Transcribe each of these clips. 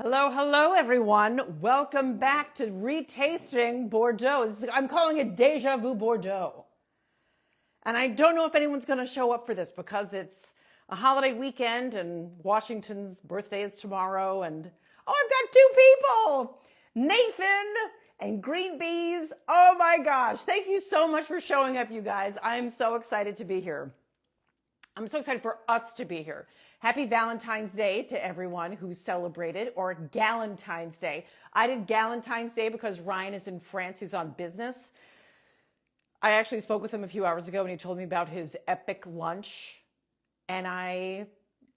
Hello, hello, everyone. Welcome back to Retasting Bordeaux. I'm calling it Déjà-vu Bordeaux. And I don't know if anyone's going to show up for this because it's a holiday weekend and Washington's birthday is tomorrow. And, I've got two people, Nathan and Green Bees. Oh my gosh. Thank you so much for showing up, you guys. I'm so excited to be here. I'm so excited for us to be here. Happy Valentine's Day to everyone who celebrated, or Galentine's Day. I did Galentine's Day because Ryan is in France. He's on business. I actually spoke with him a few hours ago and he told me about his epic lunch. And I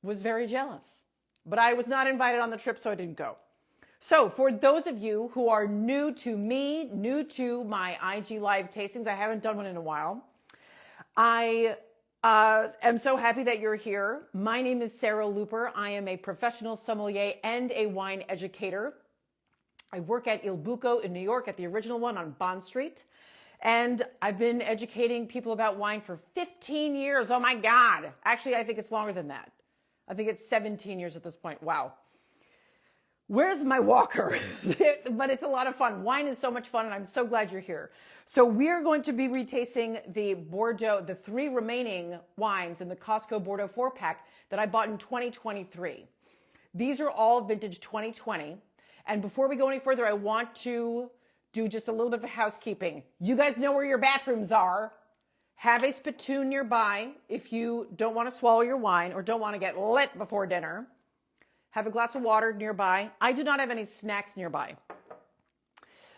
was very jealous. But I was not invited on the trip, so I didn't go. So for those of you who are new to me, new to my IG Live tastings, I haven't done one in a while. I am so happy that you're here. My name is Sarah Looper. I am a professional sommelier and a wine educator. I work at Il Buco in New York at the original one on Bond Street. And I've been educating people about wine for 15 years. Oh my God. Actually, I think it's longer than that. I think it's 17 years at this point. Wow. Where's my walker? But it's a lot of fun. Wine is so much fun, and I'm so glad you're here. So we're going to be retasting the Bordeaux, the three remaining wines in the Costco Bordeaux 4-pack that I bought in 2023. These are all vintage 2020. And before we go any further, I want to do just a little bit of housekeeping. You guys know where your bathrooms are. Have a spittoon nearby if you don't want to swallow your wine or don't want to get lit before dinner. Have a glass of water nearby. I do not have any snacks nearby.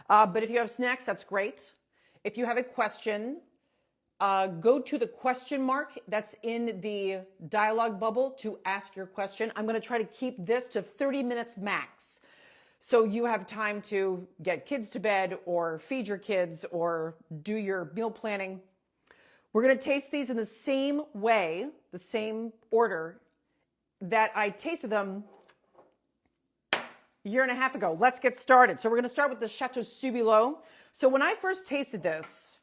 But if you have snacks, that's great. If you have a question, go to the question mark that's in the dialogue bubble to ask your question. I'm going to try to keep this to 30 minutes max. So you have time to get kids to bed or feed your kids or do your meal planning. We're going to taste these in the same way, the same order that I tasted them a year and a half ago. Let's get started. So we're going to start with the Chateau Subilo. So when I first tasted this,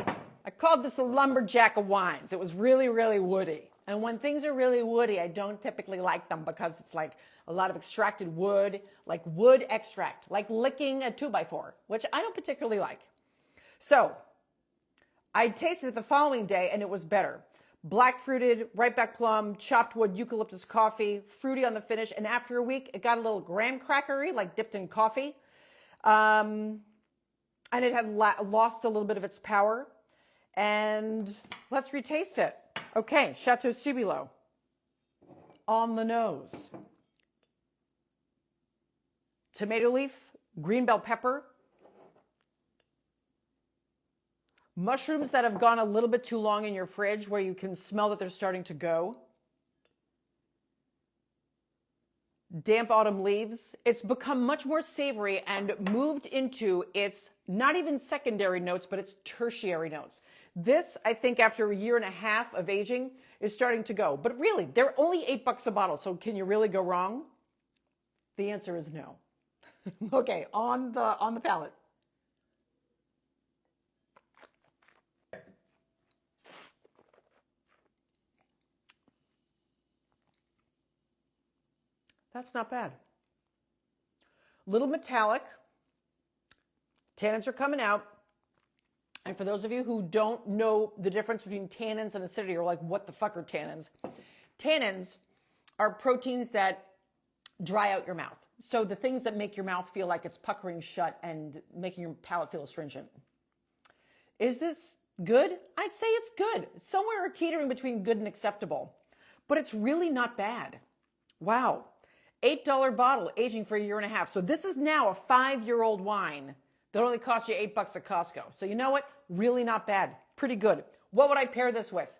I called this the lumberjack of wines. It was really, really woody. And when things are really woody, I don't typically like them because it's like a lot of extracted wood, like wood extract, like licking a 2x4, which I don't particularly like. So I tasted it the following day and it was better. Black fruited, right back plum, chopped wood, eucalyptus coffee, fruity on the finish. And after a week, it got a little graham crackery, like dipped in coffee. And it had lost a little bit of its power. And let's retaste it. Okay, Chateau Subilo. On the nose. Tomato leaf, green bell pepper. Mushrooms that have gone a little bit too long in your fridge where you can smell that they're starting to go. Damp autumn leaves. It's become much more savory and moved into its not even secondary notes, but its tertiary notes. This, I think, after a year and a half of aging, is starting to go. But really, they're only $8 a bottle, so can you really go wrong? The answer is no. Okay, on the palate. That's not bad. Little metallic. Tannins are coming out. And for those of you who don't know the difference between tannins and acidity, or like, what the fuck are tannins? Tannins are proteins that dry out your mouth. So the things that make your mouth feel like it's puckering shut and making your palate feel astringent. Is this good? I'd say it's good. It's somewhere teetering between good and acceptable. But it's really not bad. Wow. $8 bottle, aging for a year and a half. So this is now a 5-year-old wine that only cost you $8 at Costco. So you know what? Really not bad. Pretty good. What would I pair this with?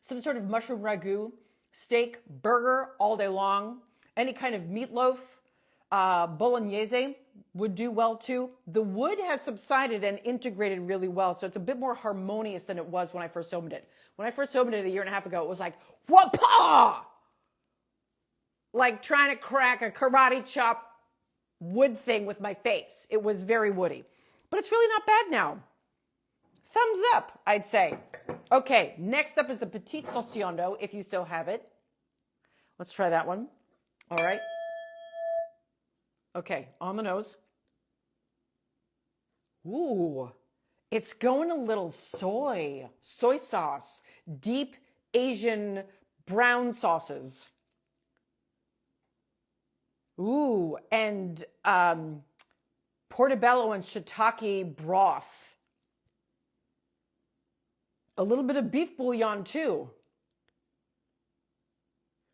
Some sort of mushroom ragu, steak, burger all day long. Any kind of meatloaf, bolognese would do well too. The wood has subsided and integrated really well. So it's a bit more harmonious than it was when I first opened it. When I first opened it a year and a half ago, it was like, whoa-paw! Like trying to crack a karate chop wood thing with my face. It was very woody. But it's really not bad now. Thumbs up, I'd say. Okay, next up is the Petit Sauciondo, if you still have it. Let's try that one. All right. Okay, on the nose. Ooh, it's going a little soy sauce, deep Asian brown sauces. Ooh, and portobello and shiitake broth. A little bit of beef bouillon too.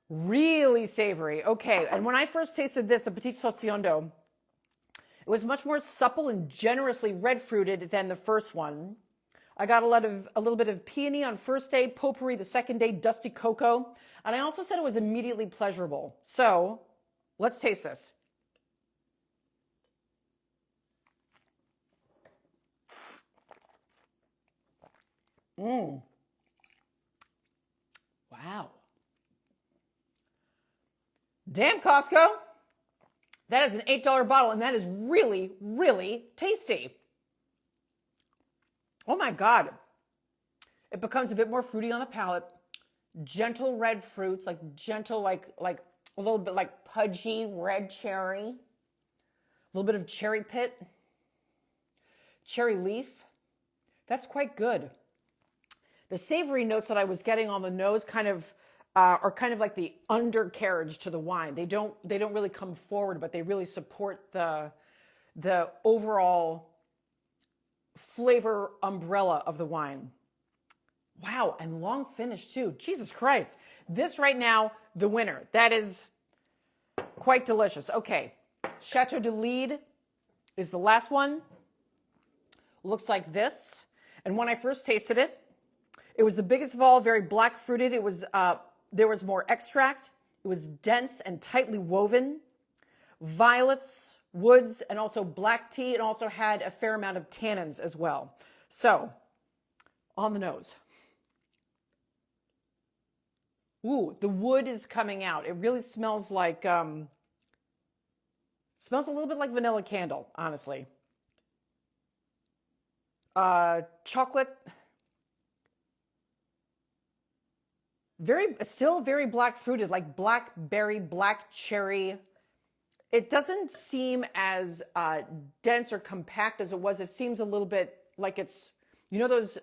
Really savory. Okay, and when I first tasted this, the Petit Saucisson, it was much more supple and generously red fruited than the first one. I got a little bit of peony on first day, potpourri the second day, dusty cocoa, and I also said it was immediately pleasurable. So let's taste this. Wow. Damn, Costco. That is an $8 bottle, and that is really, really tasty. Oh my God. It becomes a bit more fruity on the palate. Gentle red fruits, like gentle, like a little bit like pudgy red cherry. A little bit of cherry pit. Cherry leaf. That's quite good. The savory notes that I was getting on the nose are kind of like the undercarriage to the wine. They don't really come forward, but they really support the overall flavor umbrella of the wine. Wow, and long finish too. Jesus Christ. This right now, the winner. That is quite delicious. Okay, Chateau de Lide is the last one. Looks like this. And when I first tasted it, it was the biggest of all, very black fruited. It was there was more extract. It was dense and tightly woven. Violets, woods, and also black tea. It also had a fair amount of tannins as well. So, on the nose. Ooh, the wood is coming out. It really smells like, smells a little bit like vanilla candle, honestly. Chocolate. Still very black fruited, like blackberry, black cherry. It doesn't seem as dense or compact as it was. It seems a little bit like it's, you know, those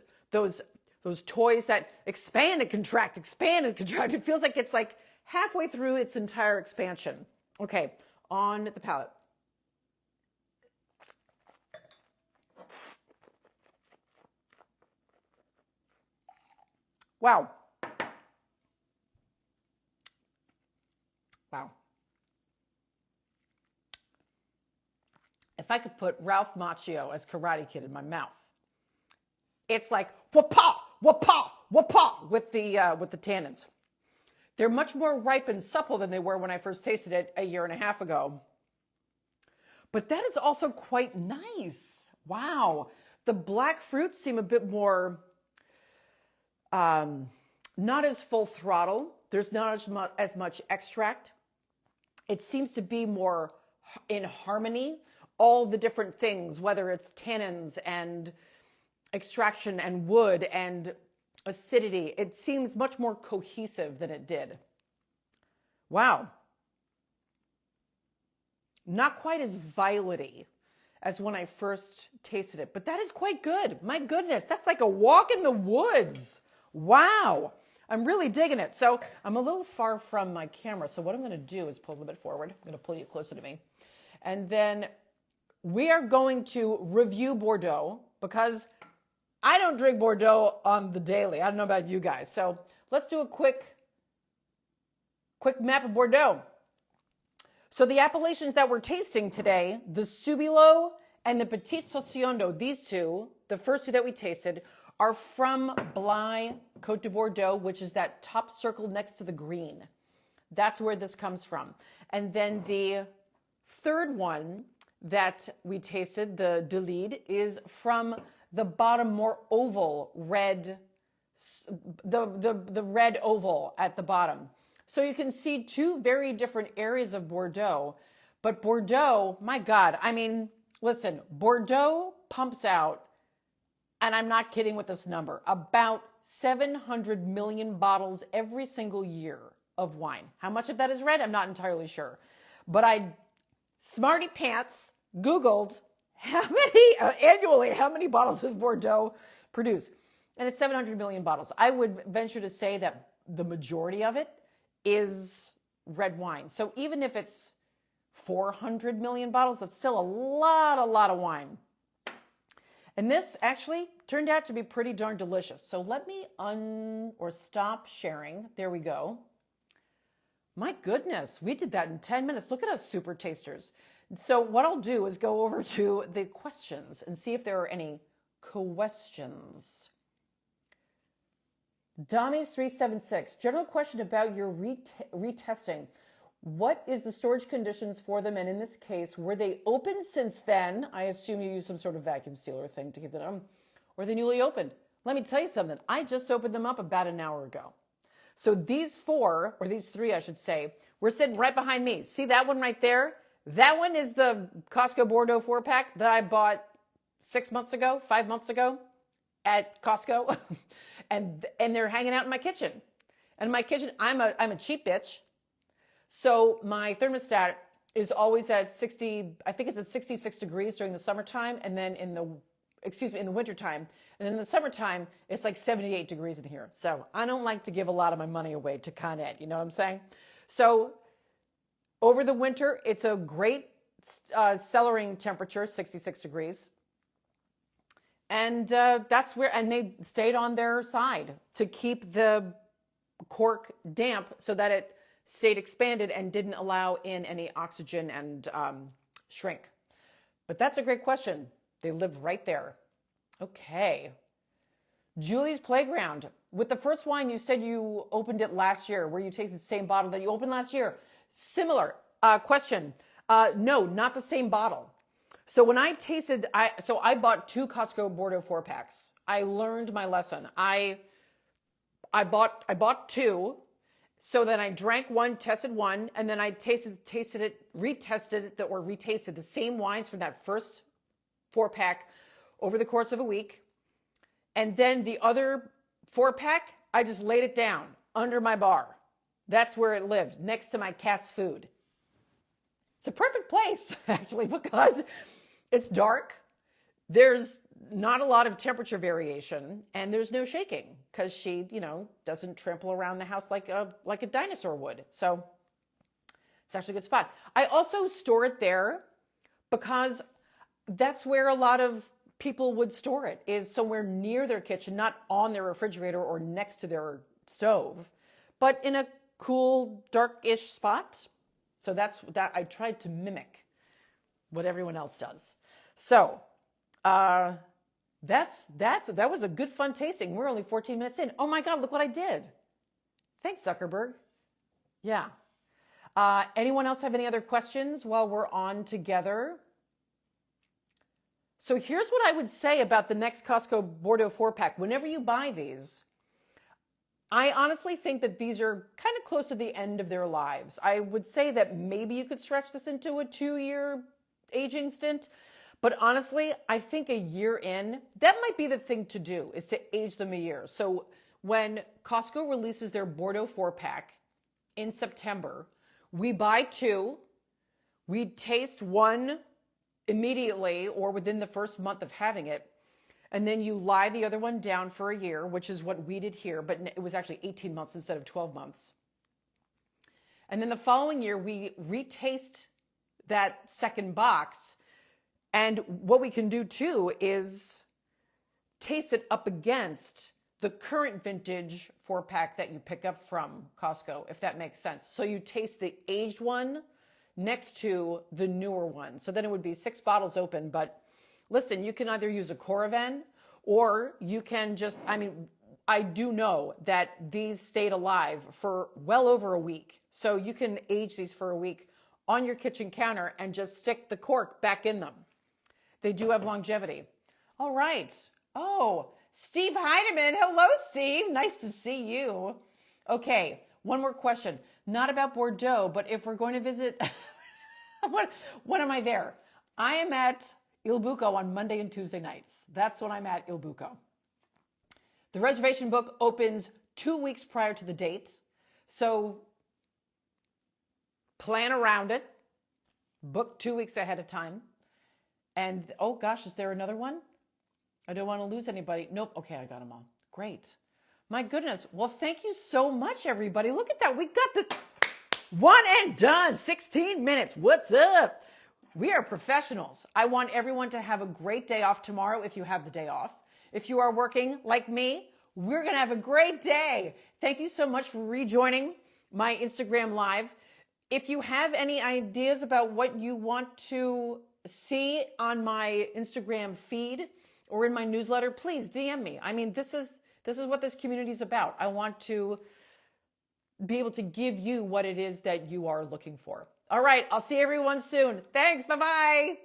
toys that expand and contract, expand and contract. It feels like it's like halfway through its entire expansion. Okay, on the palate. Wow. Wow. If I could put Ralph Macchio as Karate Kid in my mouth, it's like wha-pa, wha-pa, wha-pa with the tannins. They're much more ripe and supple than they were when I first tasted it a year and a half ago. But that is also quite nice. Wow. The black fruits seem a bit more, not as full throttle. There's not as much extract. It seems to be more in harmony. All the different things, whether it's tannins and extraction and wood and acidity, it seems much more cohesive than it did. Wow. Not quite as violety as when I first tasted it, but that is quite good. My goodness, that's like a walk in the woods. Wow. I'm really digging it. So I'm a little far from my camera. So what I'm going to do is pull a little bit forward. I'm going to pull you closer to me. And then we are going to review Bordeaux because I don't drink Bordeaux on the daily. I don't know about you guys. So let's do a quick map of Bordeaux. So the appellations that we're tasting today, the Subilo and the Petit Saucisson, these two, the first two that we tasted, are from Blaye, Côte de Bordeaux, which is that top circle next to the green. That's where this comes from. And then the third one that we tasted, the de Lide, is from the bottom more oval red, the red oval at the bottom. So you can see two very different areas of Bordeaux. But Bordeaux, my God, I mean, listen, Bordeaux pumps out, and I'm not kidding with this number, about 700 million bottles every single year of wine. How much of that is red? I'm not entirely sure. But Smarty Pants Googled annually, how many bottles does Bordeaux produce? And it's 700 million bottles. I would venture to say that the majority of it is red wine. So even if it's 400 million bottles, that's still a lot of wine. And this actually turned out to be pretty darn delicious. So let me stop sharing. There we go. My goodness, we did that in 10 minutes. Look at us super tasters. So what I'll do is go over to the questions and see if there are any questions. Dommies376, general question about your retesting. What is the storage conditions for them? And in this case, were they open since then? I assume you use some sort of vacuum sealer thing to keep them, or they newly opened. Let me tell you something. I just opened them up about an hour ago. So these four, or these three, I should say, were sitting right behind me. See that one right there? That one is the Costco Bordeaux 4-pack that I bought 5 months ago at Costco. and they're hanging out in my kitchen. And my kitchen, I'm a cheap bitch. So my thermostat is always at 60, I think it's at 66 degrees during the summertime, and then in the wintertime. And then in the summertime, it's like 78 degrees in here. So I don't like to give a lot of my money away to Con Ed, you know what I'm saying? So over the winter, it's a great cellaring temperature, 66 degrees. And that's where, and they stayed on their side to keep the cork damp so that it stayed expanded and didn't allow in any oxygen and shrink. But that's a great question. They live right there. Okay. Julie's Playground. With the first wine, you said you opened it last year, where you tasted the same bottle that you opened last year. Similar question. No, not the same bottle. So when I tasted, I bought 2 Costco Bordeaux 4-packs. I learned my lesson. I bought 2. So then I drank one, tested one, and then I tasted it, retasted the same wines from that first 4-pack over the course of a week. And then the other 4-pack, I just laid it down under my bar. That's where it lived, next to my cat's food. It's a perfect place, actually, because it's dark. There's not a lot of temperature variation, and there's no shaking because she, doesn't trample around the house like a dinosaur would. So it's actually a good spot. I also store it there because that's where a lot of people would store it, is somewhere near their kitchen, not on their refrigerator or next to their stove, but in a cool, dark-ish spot. So that's that. I tried to mimic what everyone else does. So that was a good fun tasting. We're only 14 minutes in. Oh my God, look what I did. Thanks, Zuckerberg. Yeah. Anyone else have any other questions while we're on together? So here's what I would say about the next Costco Bordeaux 4-pack. Whenever you buy these, I honestly think that these are kind of close to the end of their lives. I would say that maybe you could stretch this into a 2-year aging stint. But honestly, I think a year in, that might be the thing to do, is to age them a year. So when Costco releases their Bordeaux 4-pack in September, we buy 2, we taste one immediately or within the first month of having it, and then you lie the other one down for a year, which is what we did here, but it was actually 18 months instead of 12 months. And then the following year, we retaste that second box. And what we can do too is taste it up against the current vintage 4-pack that you pick up from Costco, if that makes sense. So you taste the aged one next to the newer one. So then it would be 6 bottles open. But listen, you can either use a Coravan or you can just, I do know that these stayed alive for well over a week. So you can age these for a week on your kitchen counter and just stick the cork back in them. They do have longevity. All right. Oh, Steve Heineman. Hello, Steve. Nice to see you. Okay, one more question. Not about Bordeaux, but if we're going to visit, when am I there? I am at Il Buco on Monday and Tuesday nights. That's when I'm at Il Buco. The reservation book opens 2 weeks prior to the date. So plan around it. Book 2 weeks ahead of time. And oh gosh, is there another one? I don't want to lose anybody. Nope. Okay, I got them all. Great. My goodness. Well, thank you so much, everybody. Look at that. We got this one and done. 16 minutes. What's up? We are professionals. I want everyone to have a great day off tomorrow if you have the day off. If you are working like me, we're going to have a great day. Thank you so much for rejoining my Instagram Live. If you have any ideas about what you want to see on my Instagram feed or in my newsletter, please DM me. I mean, this is what this community is about. I want to be able to give you what it is that you are looking for. All right, I'll see everyone soon. Thanks. Bye-bye.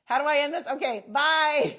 How do I end this? Okay, bye.